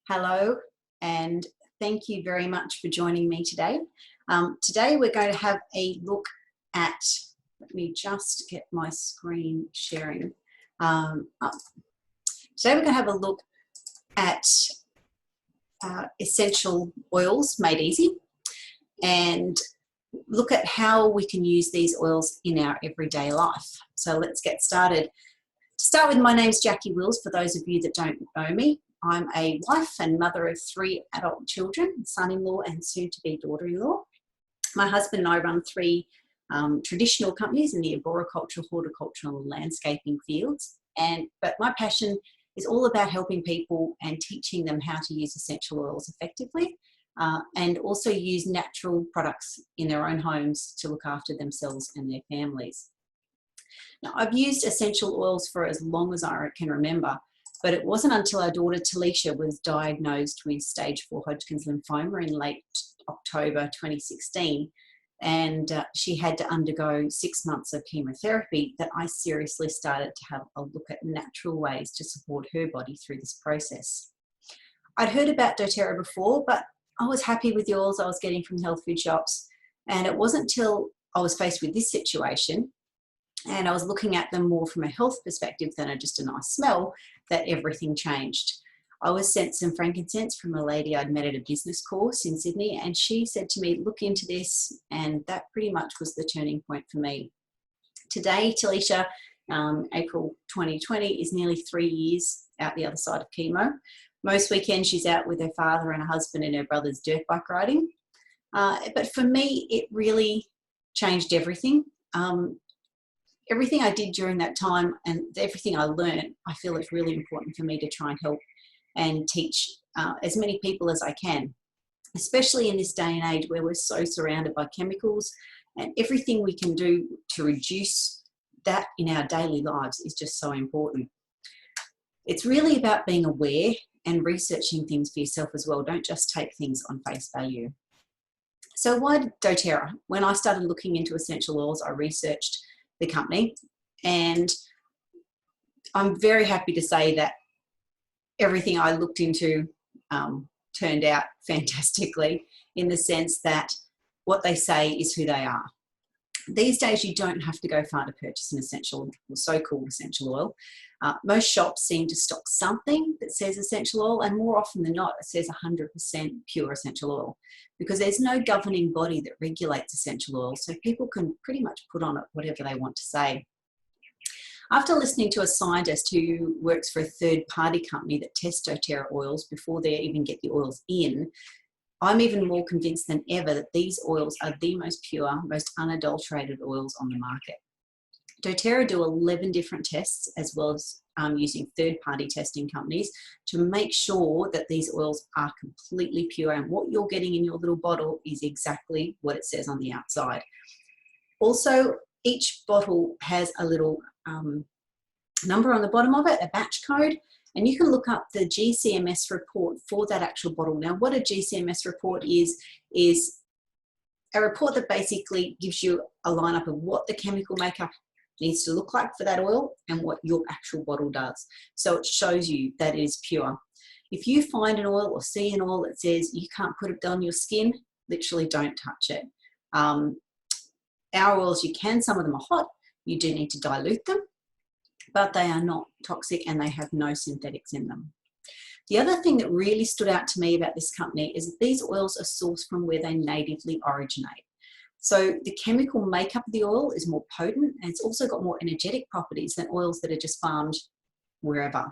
Hello, and thank you very much for joining me today. Today we're going to have a look at, let me just get my screen sharing up. Today we're going to have a look at essential oils made easy and look at how we can use these oils in our everyday life. So let's get started. To start with, my name's Jackie Wills, for those of you that don't know me. I'm a wife and mother of 3 adult children, son-in-law and soon-to-be daughter-in-law. My husband and I run 3 traditional companies in the arboriculture, horticultural and landscaping fields. But my passion is all about helping people and teaching them how to use essential oils effectively and also use natural products in their own homes to look after themselves and their families. Now, I've used essential oils for as long as I can remember, but it wasn't until our daughter Talisha was diagnosed with stage 4 Hodgkin's lymphoma in late October 2016, and she had to undergo 6 months of chemotherapy that I seriously started to have a look at natural ways to support her body through this process. I'd heard about doTERRA before, but I was happy with the oils I was getting from health food shops, and it wasn't until I was faced with this situation and I was looking at them more from a health perspective than just a nice smell that everything changed. I was sent some frankincense from a lady I'd met at a business course in Sydney, and she said to me, look into this, and that pretty much was the turning point for me. Today, Talisha, April 2020, is nearly 3 years out the other side of chemo. Most weekends she's out with her father and her husband and her brother's dirt bike riding. But for me, it really changed everything. Everything I did during that time and everything I learned, I feel it's really important for me to try and help and teach as many people as I can, especially in this day and age where we're so surrounded by chemicals, and everything we can do to reduce that in our daily lives is just so important. It's really about being aware and researching things for yourself as well. Don't just take things on face value. So why doTERRA? When I started looking into essential oils, I researched the company, and I'm very happy to say that everything I looked into turned out fantastically, in the sense that what they say is who they are. These days you don't have to go far to purchase an essential or so-called essential oil. Most shops seem to stock something that says essential oil, and more often than not it says 100% pure essential oil, because there's no governing body that regulates essential oil, so people can pretty much put on it whatever they want to say. After listening to a scientist who works for a third-party company that tests doTERRA oils before they even get the oils in, I'm even more convinced than ever that these oils are the most pure, most unadulterated oils on the market. doTERRA do 11 different tests, as well as using third-party testing companies, to make sure that these oils are completely pure, and what you're getting in your little bottle is exactly what it says on the outside. Also, each bottle has a little number on the bottom of it, a batch code, and you can look up the GCMS report for that actual bottle. Now, what a GCMS report is a report that basically gives you a lineup of what the chemical makeup needs to look like for that oil and what your actual bottle does. So it shows you that it is pure. If you find an oil or see an oil that says you can't put it on your skin, literally don't touch it. Our oils, you can, some of them are hot, you do need to dilute them, but they are not toxic and they have no synthetics in them. The other thing that really stood out to me about this company is that these oils are sourced from where they natively originate. So the chemical makeup of the oil is more potent, and it's also got more energetic properties than oils that are just farmed wherever.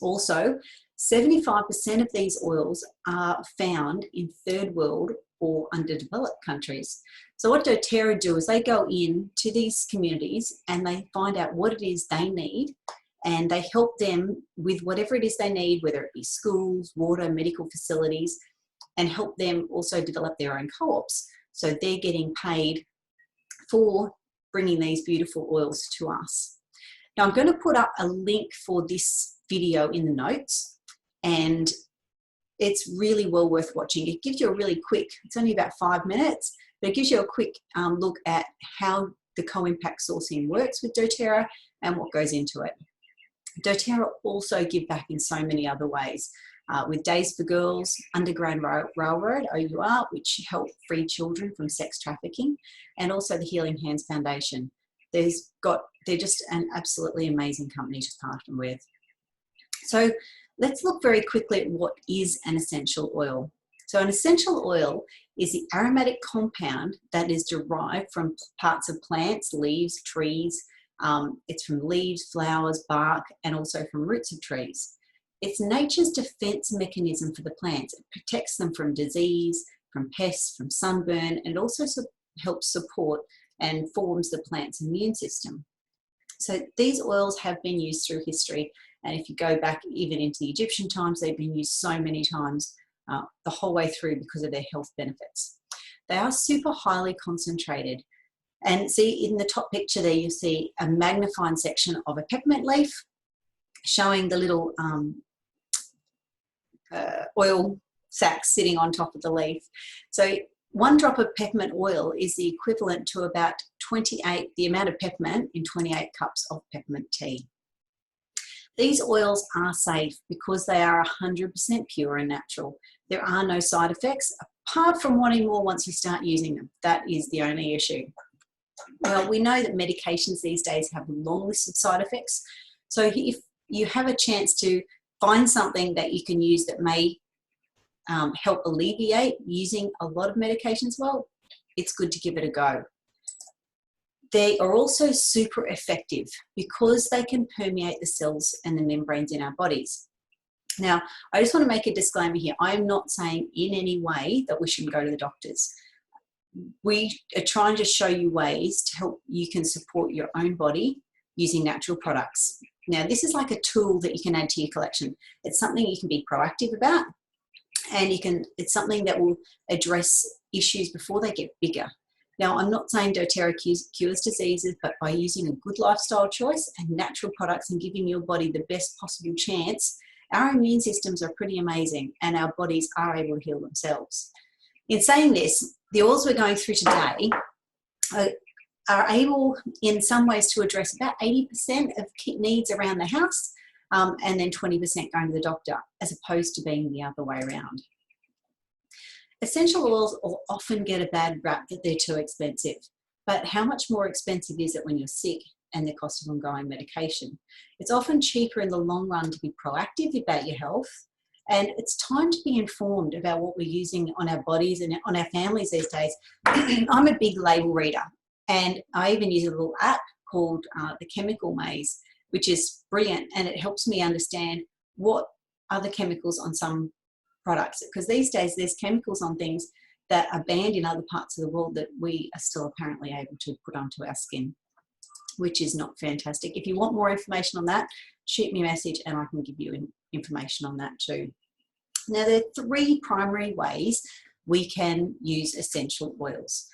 Also, 75% of these oils are found in third world or underdeveloped countries. So what doTERRA do is they go in to these communities and they find out what it is they need, and they help them with whatever it is they need, whether it be schools, water, medical facilities, and help them also develop their own co-ops. So they're getting paid for bringing these beautiful oils to us. Now, I'm going to put up a link for this video in the notes, and it's really well worth watching. It gives you a really quick, it's only about 5 minutes, but it gives you a quick look at how the co-impact sourcing works with doTERRA and what goes into it. doTERRA also give back in so many other ways. with Days for Girls, Underground Railroad, OUR, which help free children from sex trafficking, and also the Healing Hands Foundation. They're just an absolutely amazing company to partner with. So let's look very quickly at what is an essential oil. So an essential oil is the aromatic compound that is derived from parts of plants, leaves, trees. It's from leaves, flowers, bark, and also from roots of trees. It's nature's defense mechanism for the plants. It protects them from disease, from pests, from sunburn, and it also helps support and forms the plant's immune system. So these oils have been used through history, and if you go back even into the Egyptian times, they've been used so many times the whole way through because of their health benefits. They are super highly concentrated. And see in the top picture there, you see a magnifying section of a peppermint leaf showing the little oil sacs sitting on top of the leaf. So 1 drop of peppermint oil is the equivalent to about the amount of peppermint in 28 cups of peppermint tea. These oils are safe because they are 100% pure and natural. There are no side effects, apart from wanting more once you start using them. That is the only issue. Well, we know that medications these days have a long list of side effects. So if you have a chance to find something that you can use that may help alleviate using a lot of medications, well, it's good to give it a go. They are also super effective because they can permeate the cells and the membranes in our bodies. Now, I just want to make a disclaimer here. I am not saying in any way that we shouldn't go to the doctors. We are trying to show you ways to help you can support your own body using natural products. Now, this is like a tool that you can add to your collection. It's something you can be proactive about, and it's something that will address issues before they get bigger. Now, I'm not saying doTERRA cures diseases, but by using a good lifestyle choice and natural products and giving your body the best possible chance, our immune systems are pretty amazing and our bodies are able to heal themselves. In saying this, the oils we're going through today are able in some ways to address about 80% of needs around the house, and then 20% going to the doctor, as opposed to being the other way around. Essential oils often get a bad rap that they're too expensive, but how much more expensive is it when you're sick and the cost of ongoing medication? It's often cheaper in the long run to be proactive about your health, and it's time to be informed about what we're using on our bodies and on our families these days. I'm a big label reader, and I even use a little app called the Chemical Maze, which is brilliant, and it helps me understand what are the chemicals on some products, because these days there's chemicals on things that are banned in other parts of the world that we are still apparently able to put onto our skin, which is not fantastic. If you want more information on that, shoot me a message and I can give you information on that too. Now, there are 3 primary ways we can use essential oils.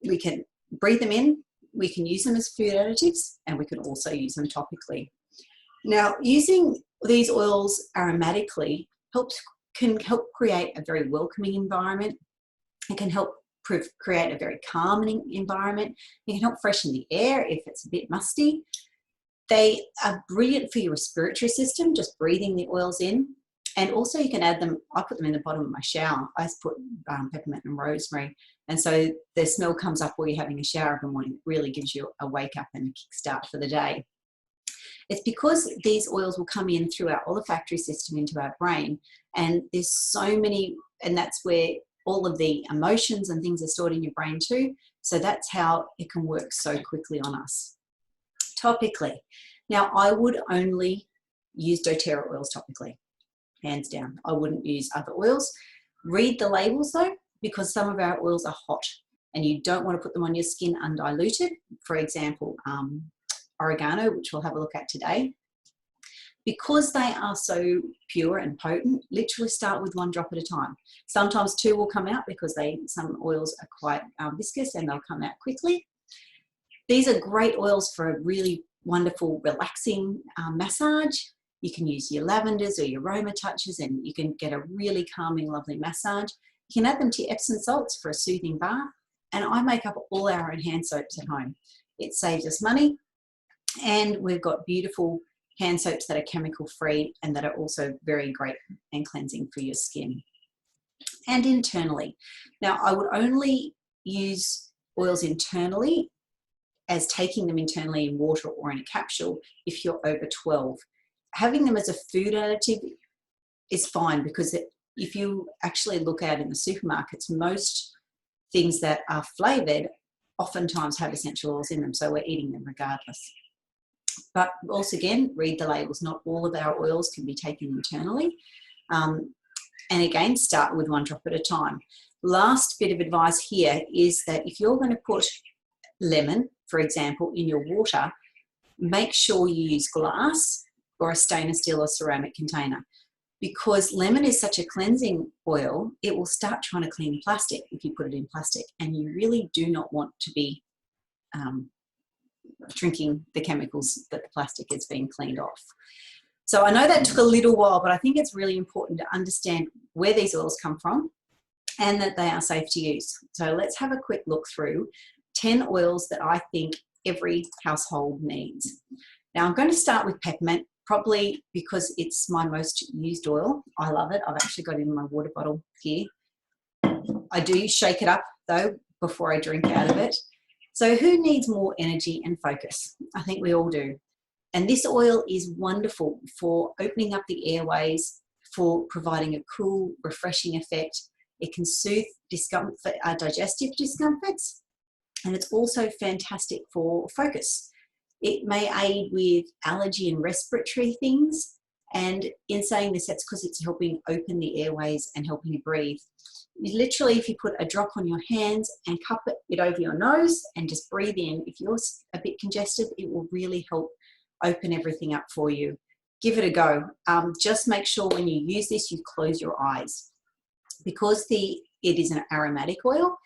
We can breathe them in, we can use them as food additives, and we can also use them topically. Now, using these oils aromatically can help create a very welcoming environment. It can help create a very calming environment. It can help freshen the air if it's a bit musty. They are brilliant for your respiratory system, just breathing the oils in. And also you can add them, I put them in the bottom of my shower. I just put peppermint and rosemary. And so the smell comes up while you're having a shower in the morning. It really gives you a wake up and a kickstart for the day. It's because these oils will come in through our olfactory system into our brain. And there's so many, and that's where all of the emotions and things are stored in your brain too. So that's how it can work so quickly on us. Topically. Now, I would only use doTERRA oils topically, hands down. I wouldn't use other oils. Read the labels though, because some of our oils are hot and you don't want to put them on your skin undiluted. For example, oregano, which we'll have a look at today. Because they are so pure and potent, literally start with 1 drop at a time. Sometimes 2 will come out because some oils are quite viscous and they'll come out quickly. These are great oils for a really wonderful relaxing massage. You can use your lavenders or your aroma touches and you can get a really calming, lovely massage. You can add them to your Epsom salts for a soothing bath. And I make up all our own hand soaps at home. It saves us money, and we've got beautiful hand soaps that are chemical free and that are also very great and cleansing for your skin. And internally. Now, I would only use oils internally as taking them internally in water or in a capsule if you're over 12. Having them as a food additive is fine, because if you actually look out in the supermarkets, most things that are flavored oftentimes have essential oils in them, so we're eating them regardless. But also, again, read the labels. Not all of our oils can be taken internally. And again, start with one drop at a time. Last bit of advice here is that if you're going to put lemon, for example, in your water, make sure you use glass or a stainless steel or ceramic container, because lemon is such a cleansing oil, it will start trying to clean plastic if you put it in plastic, and you really do not want to be drinking the chemicals that the plastic is being cleaned off. So I know that took a little while, but I think it's really important to understand where these oils come from and that they are safe to use. So let's have a quick look through 10 oils that I think every household needs. Now I'm going to start with peppermint, probably because it's my most used oil. I love it. I've actually got it in my water bottle here. I do shake it up though before I drink out of it. So who needs more energy and focus? I think we all do. And this oil is wonderful for opening up the airways, for providing a cool, refreshing effect. It can soothe discomfort, digestive discomforts, and it's also fantastic for focus. It may aid with allergy and respiratory things, and in saying this, that's because it's helping open the airways and helping you breathe. Literally, if you put a drop on your hands and cup it over your nose and just breathe in, if you're a bit congested, it will really help open everything up for you. Give it a go. Just make sure when you use this, you close your eyes. Because it is an aromatic oil,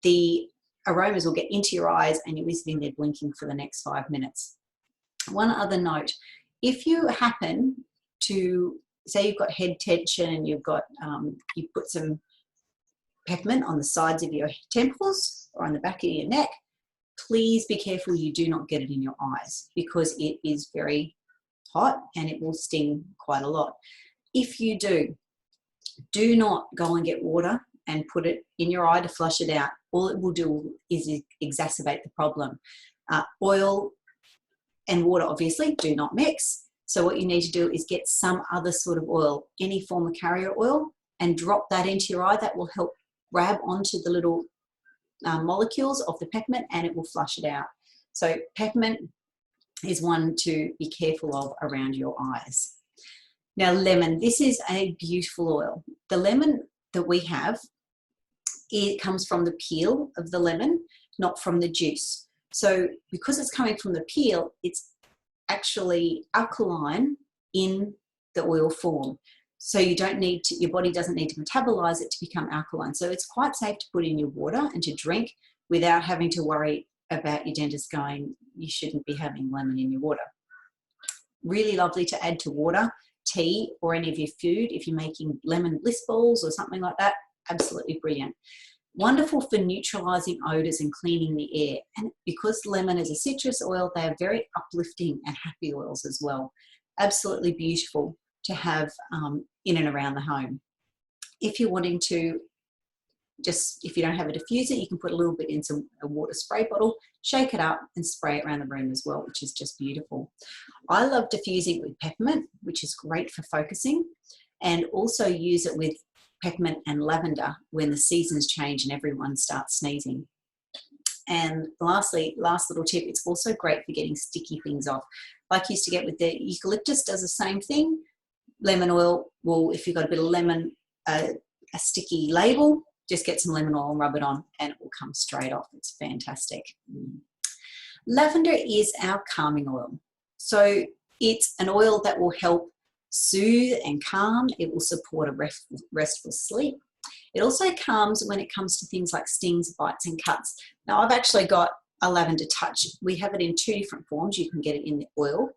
the aromas will get into your eyes and you'll be sitting there blinking for the next 5 minutes. One other note, if you happen to, say you've got head tension and you've got, you put some peppermint on the sides of your temples or on the back of your neck, please be careful you do not get it in your eyes, because it is very hot and it will sting quite a lot. If you do not go and get water and put it in your eye to flush it out. All it will do is exacerbate the problem. Oil and water obviously do not mix. So what you need to do is get some other sort of oil, any form of carrier oil, and drop that into your eye. That will help grab onto the little molecules of the peppermint and it will flush it out. So peppermint is one to be careful of around your eyes. Now lemon, this is a beautiful oil. The lemon that we have, it comes from the peel of the lemon, not from the juice. So because it's coming from the peel, it's actually alkaline in the oil form. So you don't need to, your body doesn't need to metabolize it to become alkaline. So it's quite safe to put in your water and to drink without having to worry about your dentist going, you shouldn't be having lemon in your water. Really lovely to add to water, tea, or any of your food. If you're making lemon bliss balls or something like that, absolutely brilliant. Wonderful for neutralizing odors and cleaning the air. And because lemon is a citrus oil, they are very uplifting and happy oils as well. Absolutely beautiful to have in and around the home. If you're wanting to if you don't have a diffuser, you can put a little bit in a water spray bottle, shake it up and spray it around the room as well, which is just beautiful. I love diffusing with peppermint, which is great for focusing, and also use it with peppermint and lavender when the seasons change and everyone starts sneezing. And lastly, last little tip, it's also great for getting sticky things off. Like you used to get with the eucalyptus, does the same thing. Lemon oil, well, if you've got a bit of lemon, a sticky label, just get some lemon oil and rub it on and it will come straight off. It's fantastic. Lavender is our calming oil. So it's an oil that will help soothe and calm. It will support a restful sleep. It also calms when it comes to things like stings, bites and cuts. Now I've actually got a lavender touch. We have it in 2 different forms. You can get it in the oil,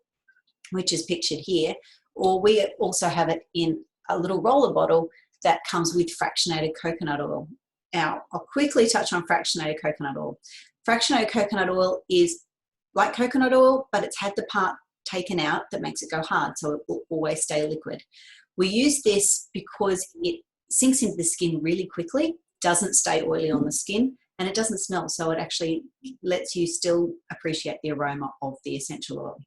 which is pictured here, or we also have it in a little roller bottle that comes with fractionated coconut oil. Now, I'll quickly touch on fractionated coconut oil. Fractionated coconut oil is like coconut oil, but it's had the part taken out that makes it go hard, so it will always stay liquid. We use this because it sinks into the skin really quickly, doesn't stay oily on the skin, and it doesn't smell, so it actually lets you still appreciate the aroma of the essential oil.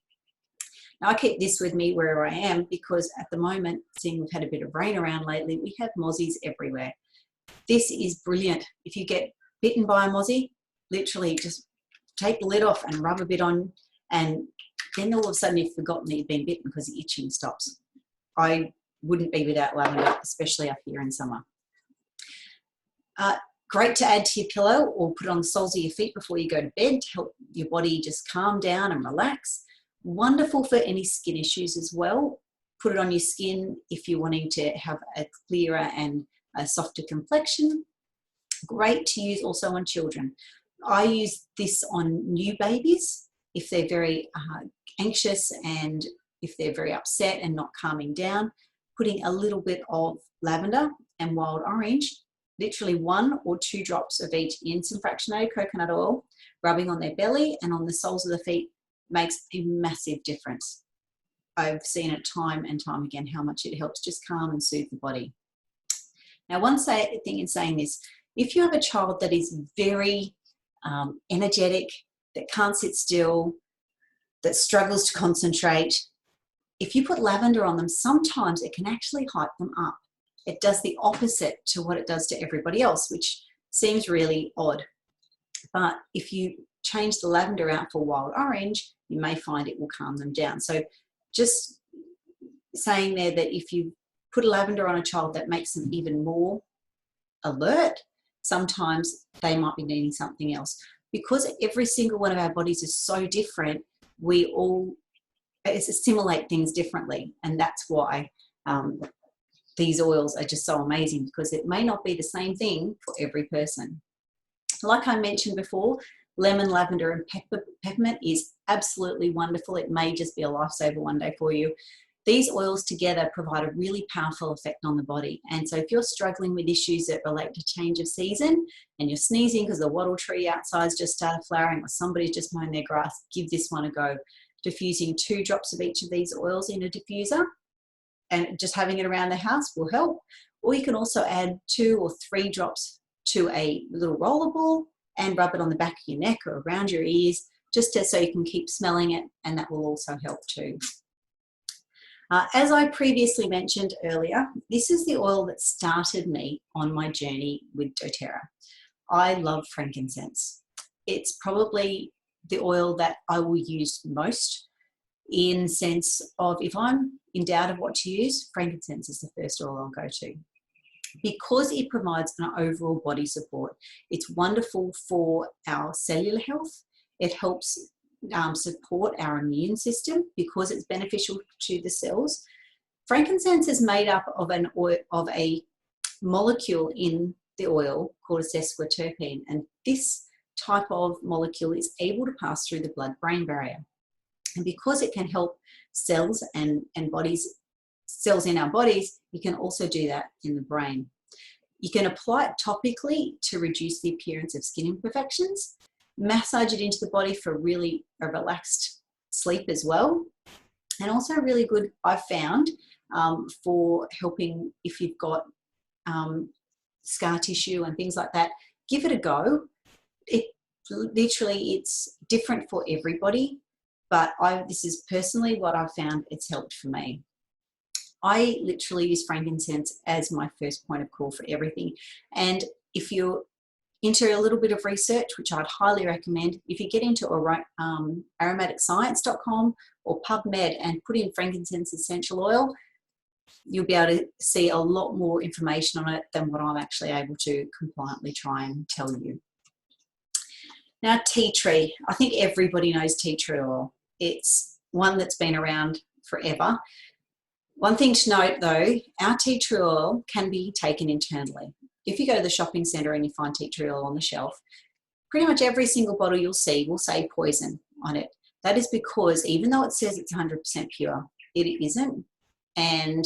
Now, I keep this with me wherever I am because at the moment, seeing we've had a bit of rain around lately, we have mozzies everywhere. This is brilliant. If you get bitten by a mozzie, literally just take the lid off and rub a bit on, and then all of a sudden you've forgotten that you've been bitten because the itching stops. I wouldn't be without lavender, especially up here in summer. Great to add to your pillow or put on the soles of your feet before you go to bed to help your body just calm down and relax. Wonderful for any skin issues as well. Put it on your skin if you're wanting to have a clearer and a softer complexion. Great to use also on children. I use this on new babies if they're very anxious and if they're very upset and not calming down. Putting a little bit of lavender and wild orange, literally 1 or 2 drops of each in some fractionated coconut oil, rubbing on their belly and on the soles of the feet makes a massive difference. I've seen it time and time again how much it helps just calm and soothe the body. Now, one thing in saying this, if you have a child that is very energetic, that can't sit still, that struggles to concentrate, if you put lavender on them, sometimes it can actually hype them up. It does the opposite to what it does to everybody else, which seems really odd. But if you change the lavender out for wild orange, you may find it will calm them down. So just saying there that if you put lavender on a child, that makes them even more alert, sometimes they might be needing something else. Because every single one of our bodies is so different, we all assimilate things differently, and that's why these oils are just so amazing, because it may not be the same thing for every person. Like I mentioned before, lemon, lavender and peppermint is absolutely wonderful. It may just be a lifesaver one day for you. These oils together provide a really powerful effect on the body, and so if you're struggling with issues that relate to change of season and you're sneezing because the wattle tree outside's just started flowering or somebody's just mown their grass, give this one a go. Diffusing 2 drops of each of these oils in a diffuser and just having it around the house will help. Or you can also add 2 or 3 drops to a little roller ball and rub it on the back of your neck or around your ears, just so you can keep smelling it, and that will also help too. As I previously mentioned earlier, this is the oil that started me on my journey with doTERRA. I love frankincense. It's probably the oil that I will use most, in sense of if I'm in doubt of what to use, frankincense is the first oil I'll go to. Because it provides an overall body support, it's wonderful for our cellular health. It helps support our immune system because it's beneficial to the cells. Frankincense is made up of a molecule in the oil called a sesquiterpene, and this type of molecule is able to pass through the blood-brain barrier. And because it can help cells and cells in our bodies, you can also do that in the brain. You can apply it topically to reduce the appearance of skin imperfections, massage it into the body for really a relaxed sleep as well, and also really good, I've found, for helping if you've got scar tissue and things like that. Give it a go. It's different for everybody, but this is personally what I've found it's helped for me. I literally use frankincense as my first point of call for everything. And if you're into a little bit of research, which I'd highly recommend, if you get into aromaticscience.com or PubMed and put in frankincense essential oil, you'll be able to see a lot more information on it than what I'm actually able to compliantly try and tell you. Now, tea tree. I think everybody knows tea tree oil. It's one that's been around forever. One thing to note though, our tea tree oil can be taken internally. If you go to the shopping centre and you find tea tree oil on the shelf, pretty much every single bottle you'll see will say poison on it. That is because even though it says it's 100% pure, it isn't. And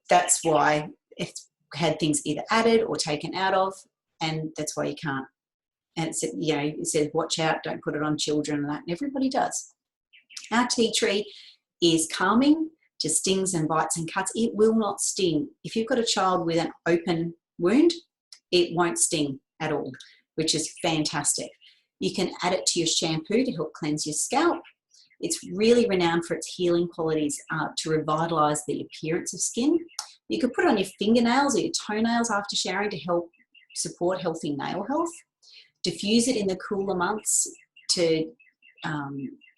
that's why it's had things either added or taken out of, and that's why you can't. And it says watch out, don't put it on children and that, and everybody does. Our tea tree is calming to stings and bites and cuts. It will not sting. If you've got a child with an open wound, it won't sting at all, which is fantastic. You can add it to your shampoo to help cleanse your scalp. It's really renowned for its healing qualities to revitalise the appearance of skin. You could put it on your fingernails or your toenails after showering to help support healthy nail health. Diffuse it in the cooler months to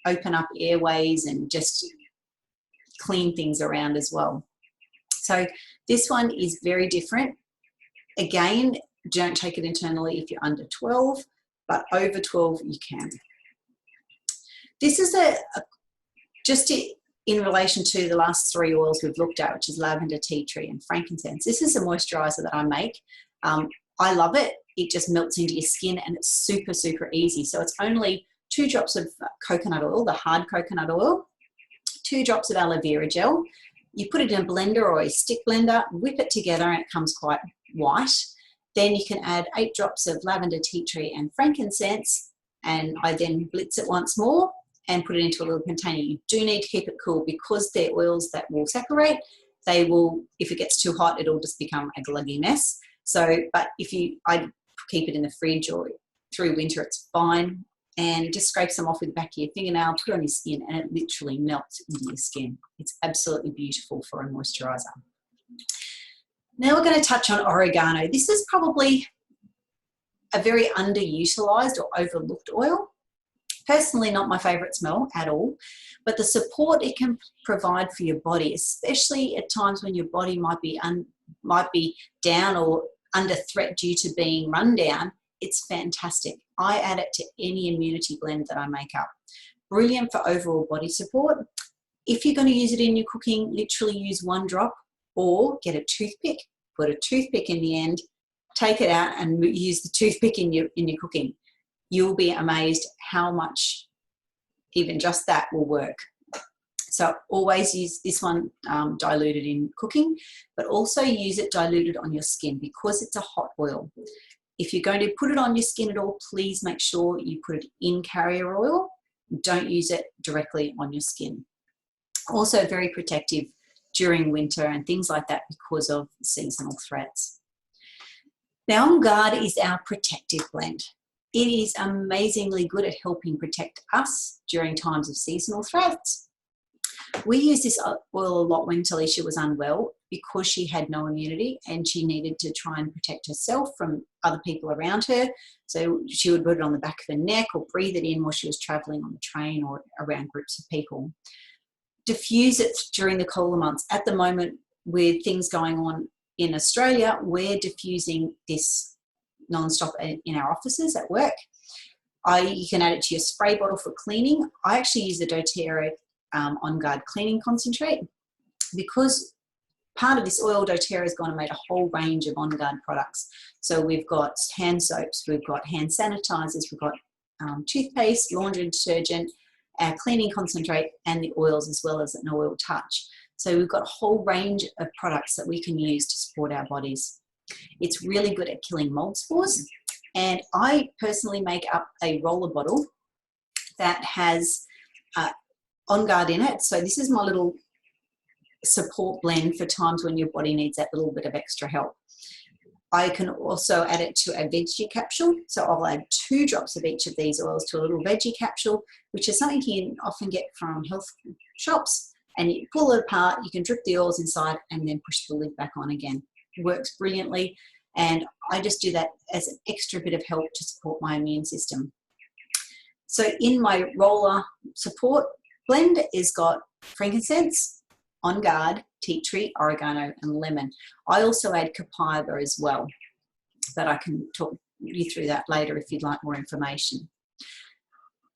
open up airways and just clean things around as well. So this one is very different. Again, don't take it internally if you're under 12, but over 12 you can. This is in relation to the last 3 oils we've looked at, which is lavender, tea tree and frankincense. This is a moisturiser that I make. I love it. It just melts into your skin and it's super, super easy. So it's only 2 drops of coconut oil, the hard coconut oil, 2 drops of aloe vera gel. You put it in a blender or a stick blender, whip it together and it comes quite white. Then you can add 8 drops of lavender, tea tree and frankincense, and I then blitz it once more and put it into a little container. You do need to keep it cool because they're oils that will separate. They will, if it gets too hot, it'll just become a gluggy mess. So, but I keep it in the fridge or through winter, it's fine. And just scrape some off with the back of your fingernail, put it on your skin, and it literally melts into your skin. It's absolutely beautiful for a moisturiser. Now we're going to touch on oregano. This is probably a very underutilised or overlooked oil. Personally, not my favourite smell at all, but the support it can provide for your body, especially at times when your body might be down or under threat due to being run down, it's fantastic. I add it to any immunity blend that I make up. Brilliant for overall body support. If you're going to use it in your cooking, literally use 1 drop or get a toothpick, put a toothpick in the end, take it out and use the toothpick in your cooking. You'll be amazed how much even just that will work. So always use this one diluted in cooking, but also use it diluted on your skin because it's a hot oil. If you're going to put it on your skin at all, please make sure you put it in carrier oil. Don't use it directly on your skin. Also very protective during winter and things like that because of seasonal threats. Now, On Guard is our protective blend. It is amazingly good at helping protect us during times of seasonal threats. We used this oil a lot when Talisha was unwell because she had no immunity and she needed to try and protect herself from other people around her. So she would put it on the back of her neck or breathe it in while she was travelling on the train or around groups of people. Diffuse it during the cooler months. At the moment, with things going on in Australia, we're diffusing this non-stop in our offices at work. You can add it to your spray bottle for cleaning. I actually use the doTERRA On Guard cleaning concentrate because part of this oil, doTERRA has gone and made a whole range of On Guard products. So we've got hand soaps, we've got hand sanitizers, we've got toothpaste, laundry detergent, our cleaning concentrate, and the oils as well as an oil touch. So we've got a whole range of products that we can use to support our bodies. It's really good at killing mold spores. And I personally make up a roller bottle that has On Guard in it. So this is my little support blend for times when your body needs that little bit of extra help. I can also add it to a veggie capsule. So I'll add 2 drops of each of these oils to a little veggie capsule, which is something you can often get from health shops. And you pull it apart, you can drip the oils inside and then push the lid back on again. It works brilliantly. And I just do that as an extra bit of help to support my immune system. So in my roller support blend is got frankincense, On Guard, tea tree, oregano and lemon. I also add copaiba as well, but I can talk you through that later if you'd like more information.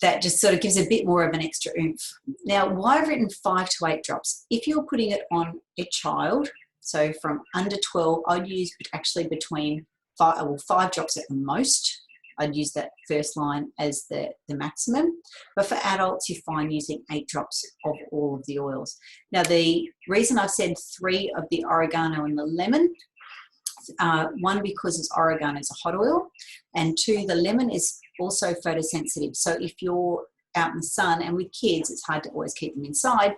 That just sort of gives a bit more of an extra oomph. Now, why I've written 5 to 8 drops? If you're putting it on a child, so from under 12, I'd use actually between 5 drops at the most. I'd use that first line as the maximum. But for adults, you're fine using 8 drops of all of the oils. Now, the reason I've said 3 of the oregano and the lemon, 1, because oregano is a hot oil, and 2, the lemon is also photosensitive. So if you're out in the sun, and with kids, it's hard to always keep them inside.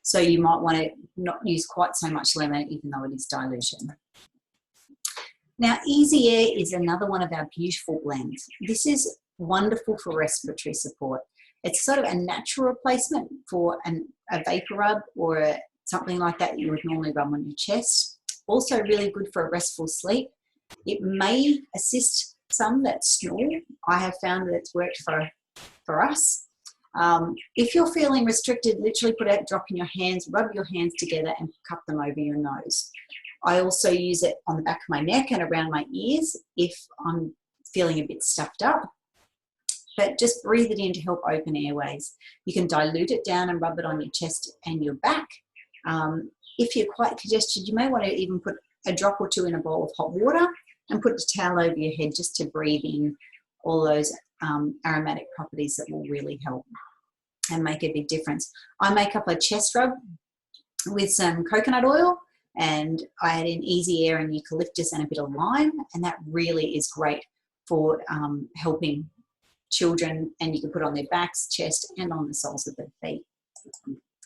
So you might want to not use quite so much lemon, even though it is dilution. Now, Easy Air is another one of our beautiful blends. This is wonderful for respiratory support. It's sort of a natural replacement for a vapor rub or something like that you would normally rub on your chest. Also really good for a restful sleep. It may assist some that snore. I have found that it's worked for us. If you're feeling restricted, literally put a drop in your hands, rub your hands together and cup them over your nose. I also use it on the back of my neck and around my ears if I'm feeling a bit stuffed up. But just breathe it in to help open airways. You can dilute it down and rub it on your chest and your back. If you're quite congested, you may want to even put a drop or two in a bowl of hot water and put a towel over your head just to breathe in all those aromatic properties that will really help and make a big difference. I make up a chest rub with some coconut oil, and I add in Easy Air and eucalyptus and a bit of lime, and that really is great for helping children, and you can put on their backs, chest, and on the soles of their feet.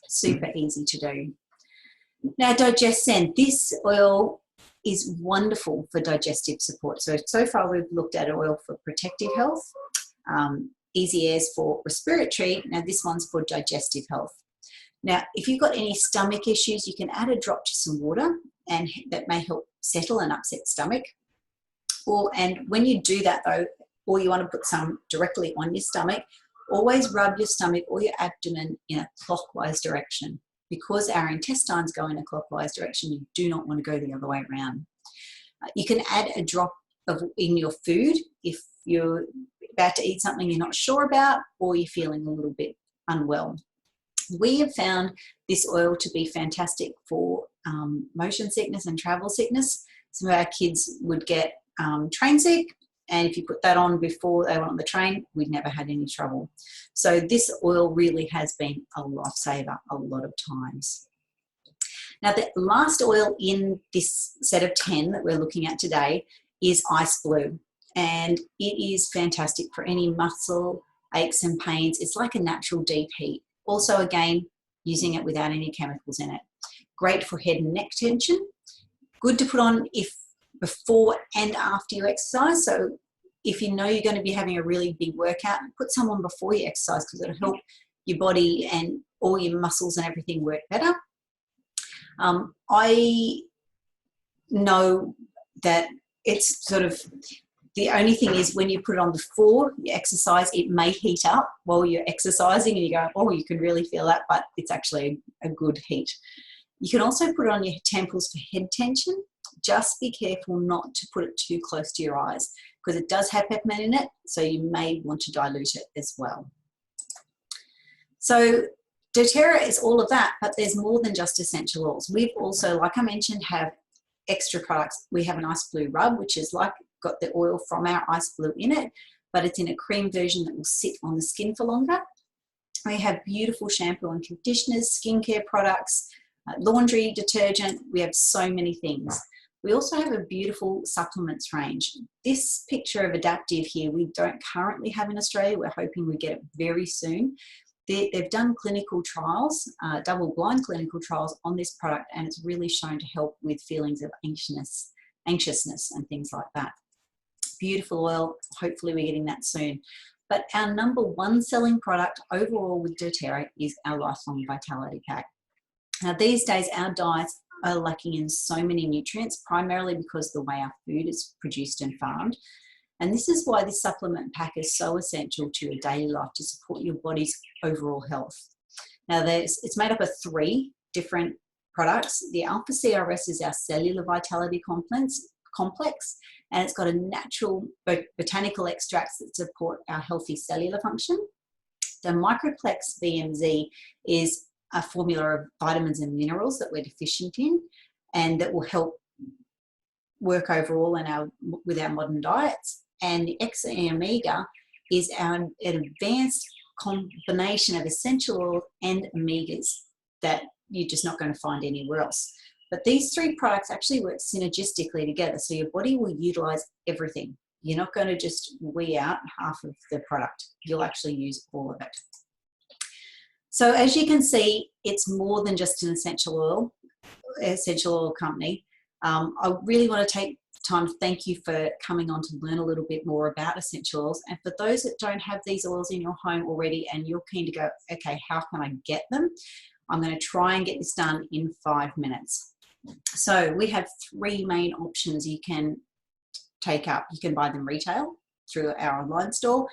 Super easy to do. Now, DigestZen, this oil is wonderful for digestive support. So far we've looked at oil for protective health, Easy Air's for respiratory, now this one's for digestive health. Now, if you've got any stomach issues, you can add a drop to some water, and that may help settle an upset stomach. And when you do that though, or you want to put some directly on your stomach, always rub your stomach or your abdomen in a clockwise direction. Because our intestines go in a clockwise direction, you do not want to go the other way around. You can add a drop in your food if you're about to eat something you're not sure about, or you're feeling a little bit unwell. We have found this oil to be fantastic for motion sickness and travel sickness. Some of our kids would get train sick, and if you put that on before they went on the train, we'd never had any trouble. So this oil really has been a lifesaver a lot of times. Now, the last oil in this set of 10 that we're looking at today is Ice Blue, and it is fantastic for any muscle aches and pains. It's like a natural deep heat. Also, again, using it without any chemicals in it. Great for head and neck tension. Good to put on before and after you exercise. So if you know you're going to be having a really big workout, put some on before you exercise, because it'll help your body and all your muscles and everything work better. I know that it's sort of, the only thing is when you put it on before you exercise, it may heat up while you're exercising and you go, oh, you can really feel that, but it's actually a good heat. You can also put it on your temples for head tension. Just be careful not to put it too close to your eyes, because it does have peppermint in it, so you may want to dilute it as well. So doTERRA is all of that, but there's more than just essential oils. We've also, like I mentioned, have extra products. We have an Ice Blue rub, which is like got the oil from our Ice Blue in it, but it's in a cream version that will sit on the skin for longer. We have beautiful shampoo and conditioners, skincare products, laundry detergent. We have so many things. We also have a beautiful supplements range. This picture of Adaptive here, we don't currently have in Australia. We're hoping we get it very soon. They've done clinical trials, double-blind clinical trials on this product, and it's really shown to help with feelings of anxiousness and things like that. Beautiful oil. Hopefully we're getting that soon. But our number one selling product overall with doTERRA is our Lifelong Vitality Pack. Now, these days, our diets are lacking in so many nutrients, primarily because of the way our food is produced and farmed. And this is why this supplement pack is so essential to your daily life to support your body's overall health. Now, it's made up of 3 different products. The Alpha CRS is our cellular vitality complex, and it's got a natural botanical extracts that support our healthy cellular function. The Microplex VMZ is a formula of vitamins and minerals that we're deficient in, and that will help work overall with our modern diets. And the XE Omega is an advanced combination of essential oil and omegas that you're just not going to find anywhere else. But these 3 products actually work synergistically together, so your body will utilize everything. You're not going to just wee out half of the product. You'll actually use all of it. So as you can see, it's more than just an essential oil company. I really want to take time to thank you for coming on to learn a little bit more about essential oils. And for those that don't have these oils in your home already and you're keen to go, okay, how can I get them? I'm going to try and get this done in 5 minutes. So we have 3 main options you can take up. You can buy them retail through our online store.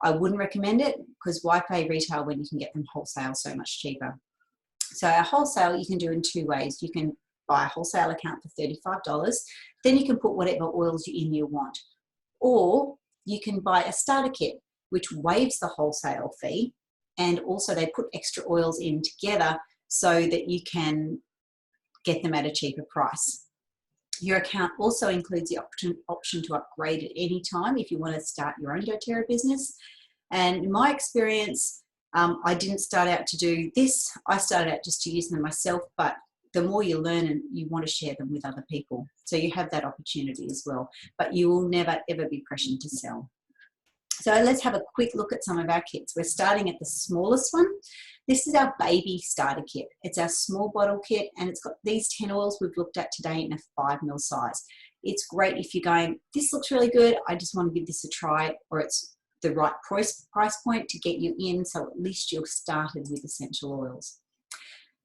I wouldn't recommend it because why pay retail when you can get them wholesale so much cheaper? So our wholesale you can do in 2 ways. You can buy a wholesale account for $35. Then you can put whatever oils in you want. Or you can buy a starter kit, which waives the wholesale fee. And also they put extra oils in together so that you can get them at a cheaper price. Your account also includes the option to upgrade at any time if you want to start your own doTERRA business. And in my experience, I didn't start out to do this. I started out just to use them myself, but the more you learn and you want to share them with other people. So you have that opportunity as well, but you will never ever be pressured to sell. So let's have a quick look at some of our kits. We're starting at the smallest one. This is our baby starter kit. It's our small bottle kit and it's got these 10 oils we've looked at today in a 5 ml size. It's great if you're going, this looks really good, I just want to give this a try, or it's the right price point to get you in, so at least you're started with essential oils.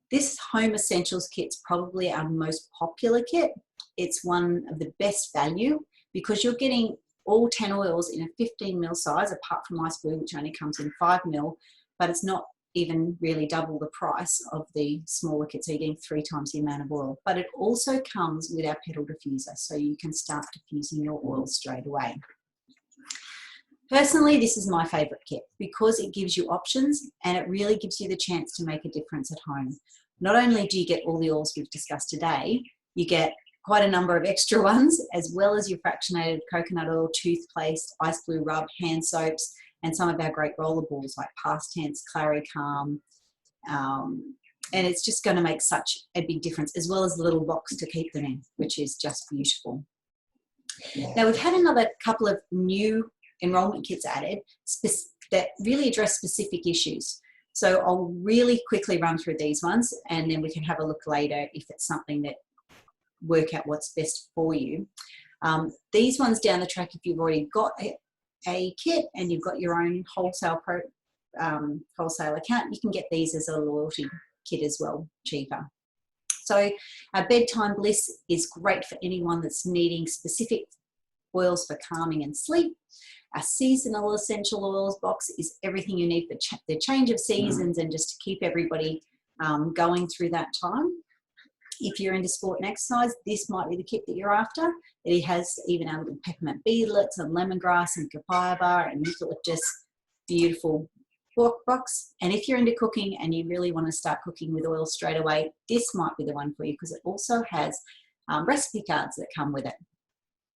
This Home Essentials kit's probably our most popular kit. It's one of the best value because you're getting all 10 oils in a 15 ml size, apart from Ice Blue, which only comes in 5 ml, but it's not even really double the price of the smaller kit, so you're getting 3 times the amount of oil. But it also comes with our petal diffuser, so you can start diffusing your oil straight away. Personally, this is my favourite kit because it gives you options and it really gives you the chance to make a difference at home. Not only do you get all the oils we've discussed today, you get quite a number of extra ones, as well as your fractionated coconut oil, toothpaste, Ice Blue rub, hand soaps, and some of our great roller balls like Past Tense, Clary Calm. And it's just going to make such a big difference, as well as the little box to keep them in, which is just beautiful. Now, we've had another couple of new enrollment kits added that really address specific issues. So I'll really quickly run through these ones and then we can have a look later if it's something that work out what's best for you. These ones down the track, if you've already got a kit and you've got your own wholesale account, you can get these as a loyalty kit as well, cheaper. So our Bedtime Bliss is great for anyone that's needing specific oils for calming and sleep. Our Seasonal Essential Oils box is everything you need for the change of seasons and just to keep everybody going through that time. If you're into sport and exercise, this might be the kit that you're after. It has even our little peppermint beadlets and lemongrass and papaya bar and eucalyptus, beautiful box. And if you're into cooking and you really want to start cooking with oil straight away, this might be the one for you because it also has recipe cards that come with it.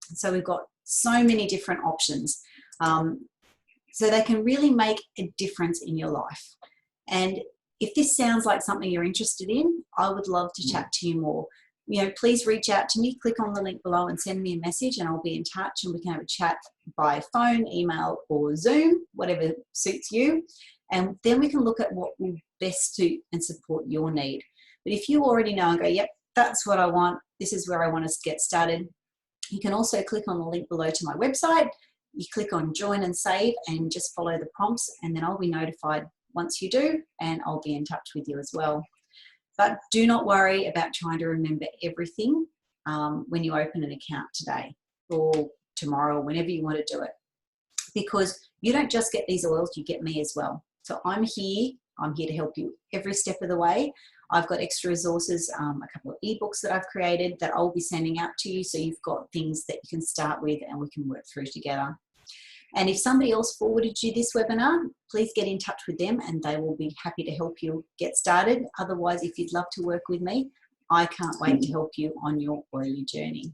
So we've got so many different options. So they can really make a difference in your life. And if this sounds like something you're interested in, I would love to chat to you more. Please reach out to me, click on the link below and send me a message and I'll be in touch and we can have a chat by phone, email or Zoom, whatever suits you. And then we can look at what will best suit and support your need. But if you already know and go, yep, that's what I want, this is where I want to get started, you can also click on the link below to my website. You click on join and save and just follow the prompts and then I'll be notified once you do and I'll be in touch with you as well. But do not worry about trying to remember everything when you open an account today or tomorrow, whenever you want to do it. Because you don't just get these oils, you get me as well. So I'm here to help you every step of the way. I've got extra resources, a couple of ebooks that I've created that I'll be sending out to you so you've got things that you can start with and we can work through together. And if somebody else forwarded you this webinar, please get in touch with them and they will be happy to help you get started. Otherwise, if you'd love to work with me, I can't wait to help you on your oily journey.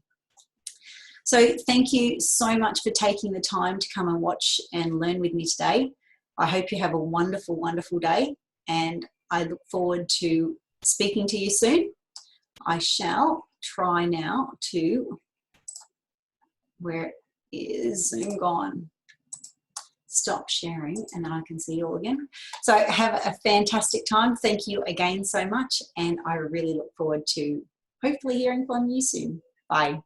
So thank you so much for taking the time to come and watch and learn with me today. I hope you have a wonderful, wonderful day and I look forward to speaking to you soon. I shall try now to, where is Zoom gone? stop sharing and then I can see you all again. So have a fantastic time. Thank you again so much. And I really look forward to hopefully hearing from you soon. Bye.